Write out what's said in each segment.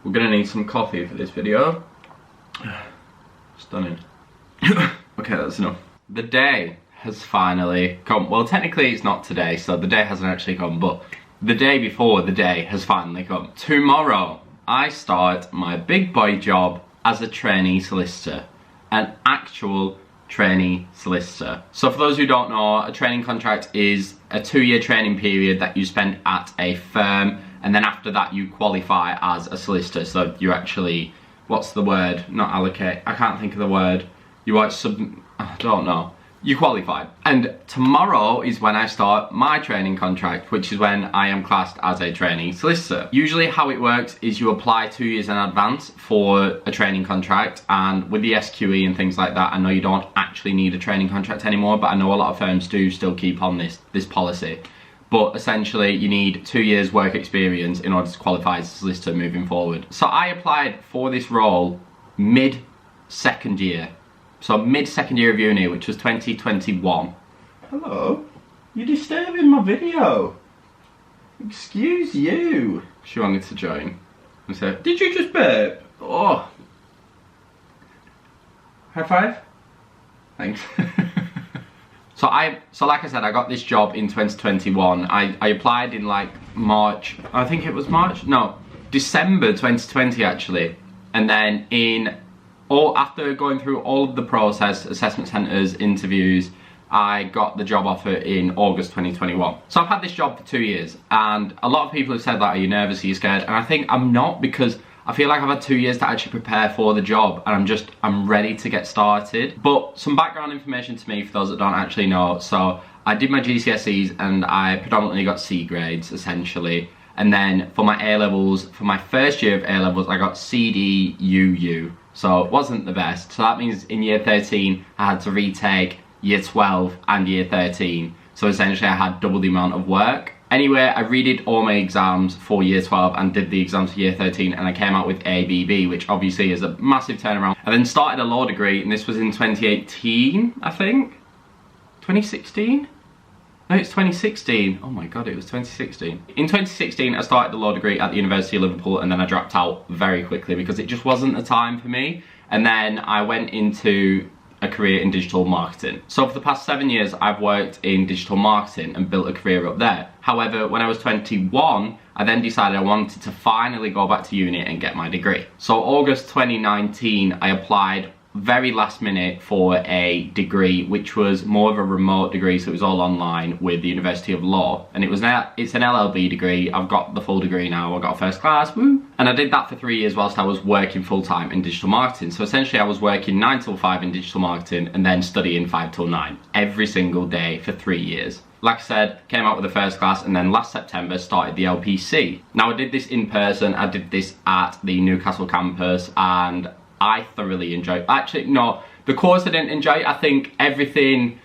We're gonna need some coffee for this video. Stunning. Okay, that's enough. The day has finally come. Well, technically it's not today, so the day hasn't actually come, but the day before the day has finally come. Tomorrow, I start my big boy job as a trainee solicitor. An actual trainee solicitor. So for those who don't know, a training contract is a 2-year training period that you spend at a firm, and then after that you qualify as a solicitor. So you actually, what's the word? Not allocate, I can't think of the word. You like I don't know. You qualified. And tomorrow is when I start my training contract, which is when I am classed as a trainee solicitor. Usually how it works is you apply 2 years in advance for a training contract, and with the SQE and things like that, I know you don't actually need a training contract anymore, but I know a lot of firms do still keep on this policy. But essentially you need 2 years work experience in order to qualify as a solicitor moving forward. So I applied for this role mid-second year. So mid-second year of uni, which was 2021. Hello? You're disturbing my video. Excuse you. She wanted to join. I said, did you just burp? Oh. High five? Thanks. So like I said, I got this job in 2021. I applied in like March, I think it was March? No, December 2020 actually. And then after going through all of the process, assessment centres, interviews, I got the job offer in August 2021. So I've had this job for 2 years, and a lot of people have said that, are you nervous, are you scared? And I think I'm not, because I feel like I've had 2 years to actually prepare for the job, and I'm ready to get started. But some background information to me for those that don't actually know. So I did my GCSEs and I predominantly got C grades essentially. And then for my A-levels, for my first year of A-levels, I got CD, UU. So it wasn't the best. So that means in year 13, I had to retake year 12 and year 13. So essentially I had double the amount of work. Anyway, I redid all my exams for year 12 and did the exams for year 13, and I came out with ABB, which obviously is a massive turnaround. I then started a law degree, and this was in 2018, I think? 2016? No, it's 2016. Oh my god, it was 2016. In 2016, I started the law degree at the University of Liverpool, and then I dropped out very quickly because it just wasn't the time for me. And then I went into a career in digital marketing. So for the past 7 years, I've worked in digital marketing and built a career up there. However, when I was 21, I then decided I wanted to finally go back to uni and get my degree. So August 2019, I applied very last minute for a degree, which was more of a remote degree, so it was all online with the University of Law, and it's an LLB degree. I've got the full degree now. I got first class, woo! And I did that for 3 years whilst I was working full-time in digital marketing. So essentially I was working 9 till 5 in digital marketing and then studying 5 till 9 every single day for 3 years. Like I said, came out with the first class, and then last September started the LPC. Now I did this in person. I did this at the Newcastle campus, and I thoroughly enjoyed it. Actually, no, the course I didn't enjoy. I think everything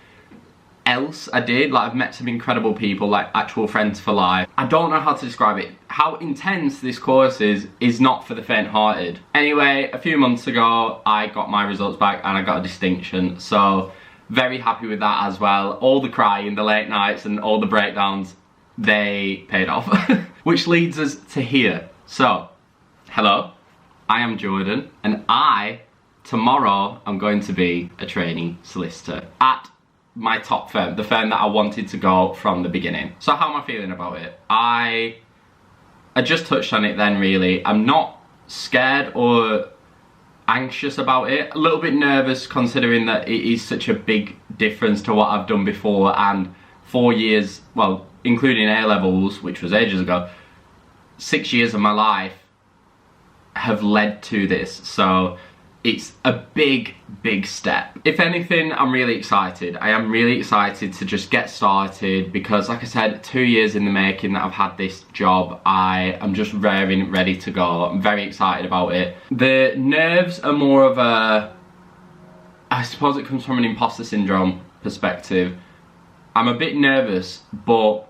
else I did. Like, I've met some incredible people, like actual friends for life. I don't know how to describe it. How intense this course is not for the faint-hearted. Anyway, a few months ago, I got my results back and I got a distinction. So, very happy with that as well. All the crying, the late nights and all the breakdowns, they paid off. Which leads us to here. So, hello. I am Jordan, and tomorrow, I'm going to be a trainee solicitor at my top firm, the firm that I wanted to go from the beginning. So how am I feeling about it? I just touched on it then, really. I'm not scared or anxious about it. A little bit nervous, considering that it is such a big difference to what I've done before, and 4 years, well, including A-levels, which was ages ago, 6 years of my life have led to this, so it's a big step. If anything, I'm really excited. I am really excited to just get started, because like I said, 2 years in the making that I've had this job. I am just raring, ready to go. I'm very excited about it. The nerves are more of I suppose it comes from an imposter syndrome perspective. I'm a bit nervous, but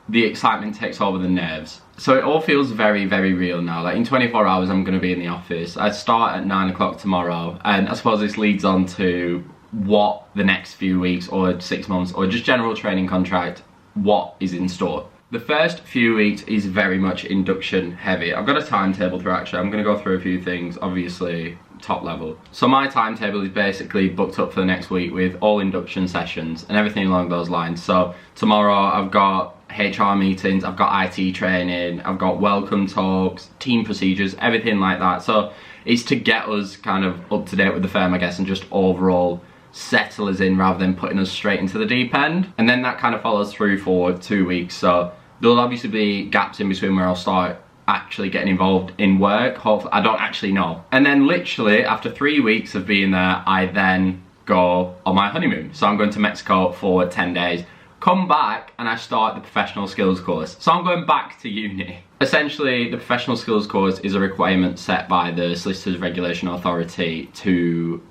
the excitement takes over the nerves. So it all feels very, very real now. Like, in 24 hours, I'm going to be in the office. I start at 9 o'clock tomorrow, and I suppose this leads on to what the next few weeks or 6 months or just general training contract, what is in store. the first few weeks is very much induction heavy. I've got a timetable through actually. I'm going to go through a few things, obviously top level. So my timetable is basically booked up for the next week with all induction sessions and everything along those lines. So tomorrow I've got HR meetings, I've got IT training, I've got welcome talks, team procedures, everything like that. So it's to get us kind of up to date with the firm, I guess, and just overall settle us in rather than putting us straight into the deep end. And then that kind of follows through for 2 weeks. So there'll obviously be gaps in between where I'll start actually getting involved in work. Hopefully, I don't actually know. And then literally after 3 weeks of being there, I then go on my honeymoon. So I'm going to Mexico for 10 days. Come back and I start the professional skills course. So I'm going back to uni. Essentially, the professional skills course is a requirement set by the Solicitors Regulation Authority to,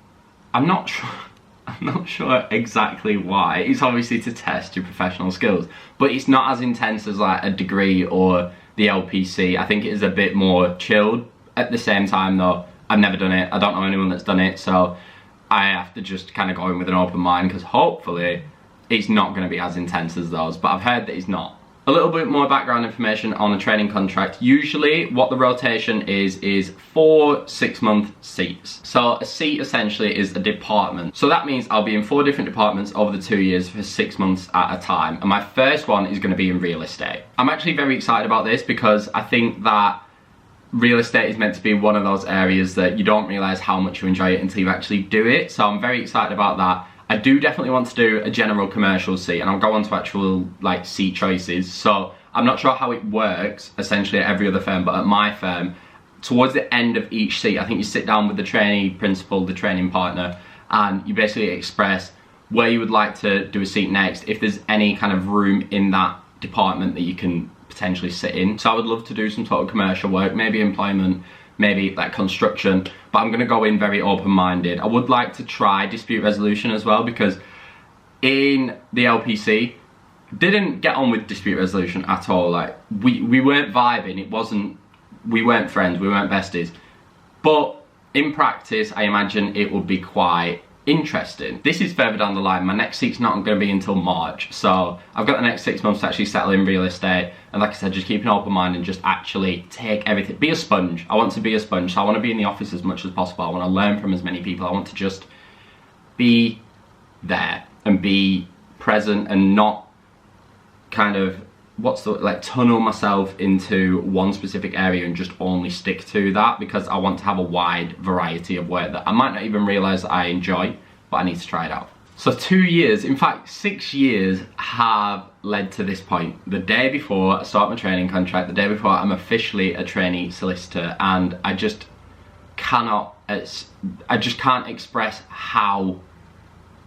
I'm not sure exactly why. It's obviously to test your professional skills, but it's not as intense as like a degree or the LPC. I think it is a bit more chilled. At the same time though, I've never done it. I don't know anyone that's done it, so I have to just kind of go in with an open mind because hopefully it's not going to be as intense as those, but I've heard that it's not. A little bit more background information on a training contract. Usually what the rotation is 4 6-month seats. So a seat essentially is a department. So that means I'll be in 4 different departments over the 2 years for 6 months at a time. And my first one is going to be in real estate. I'm actually very excited about this because I think that real estate is meant to be one of those areas that you don't realise how much you enjoy it until you actually do it. So I'm very excited about that. I do definitely want to do a general commercial seat, and I'll go on to actual like seat choices. So I'm not sure how it works essentially at every other firm, but at my firm, towards the end of each seat, I think you sit down with the trainee principal, the training partner, and you basically express where you would like to do a seat next, if there's any kind of room in that department that you can potentially sit in. So I would love to do some sort of commercial work, maybe employment, maybe like construction, but I'm gonna go in very open-minded. I would like to try dispute resolution as well, because in the LPC, didn't get on with dispute resolution at all. Like we weren't vibing, we weren't friends, we weren't besties. But in practice, I imagine it would be quite interesting. This is further down the line. My next seat's not going to be until March, so I've got the next 6 months to actually settle in real estate, and like I said, just keep an open mind and just actually take everything, be a sponge. I want to be a sponge, so I want to be in the office as much as possible. I want to learn from as many people. I want to just be there and be present and not kind of, tunnel myself into one specific area and just only stick to that, because I want to have a wide variety of work that I might not even realise I enjoy, but I need to try it out. So 2 years, in fact 6 years have led to this point. The day before I start my training contract, the day before I'm officially a trainee solicitor, and I just can't express how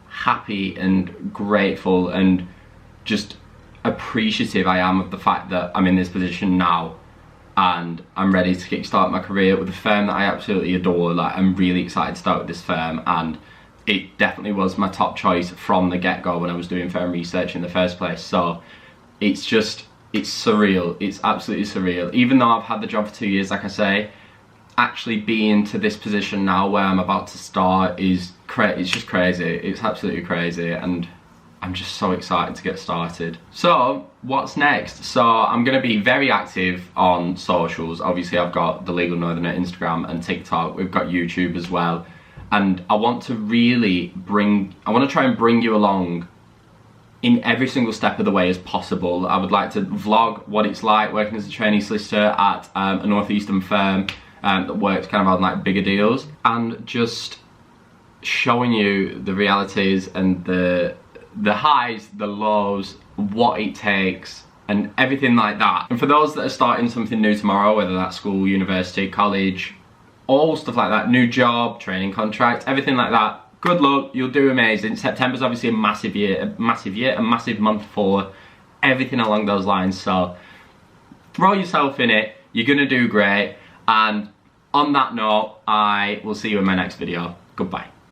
happy and grateful and just appreciative I am of the fact that I'm in this position now and I'm ready to kickstart my career with a firm that I absolutely adore. Like, I'm really excited to start with this firm, and it definitely was my top choice from the get-go when I was doing firm research in the first place. So it's surreal. It's absolutely surreal. Even though I've had the job for 2 years, like I say, actually being to this position now where I'm about to start is it's just crazy. It's absolutely crazy, and I'm just so excited to get started. So what's next? So I'm going to be very active on socials. Obviously I've got the Legal Northerner Instagram and TikTok. We've got YouTube as well. And I want to try and bring you along in every single step of the way as possible. I would like to vlog what it's like working as a trainee solicitor at a northeastern firm that works kind of on like bigger deals, and just showing you the realities and the highs, the lows, what it takes, and everything like that. And for those that are starting something new tomorrow, whether that's school, university, college, all stuff like that, new job, training contract, everything like that, good luck, you'll do amazing. September's obviously a massive month for everything along those lines, so throw yourself in it, you're gonna do great. And on that note, I will see you in my next video. Goodbye.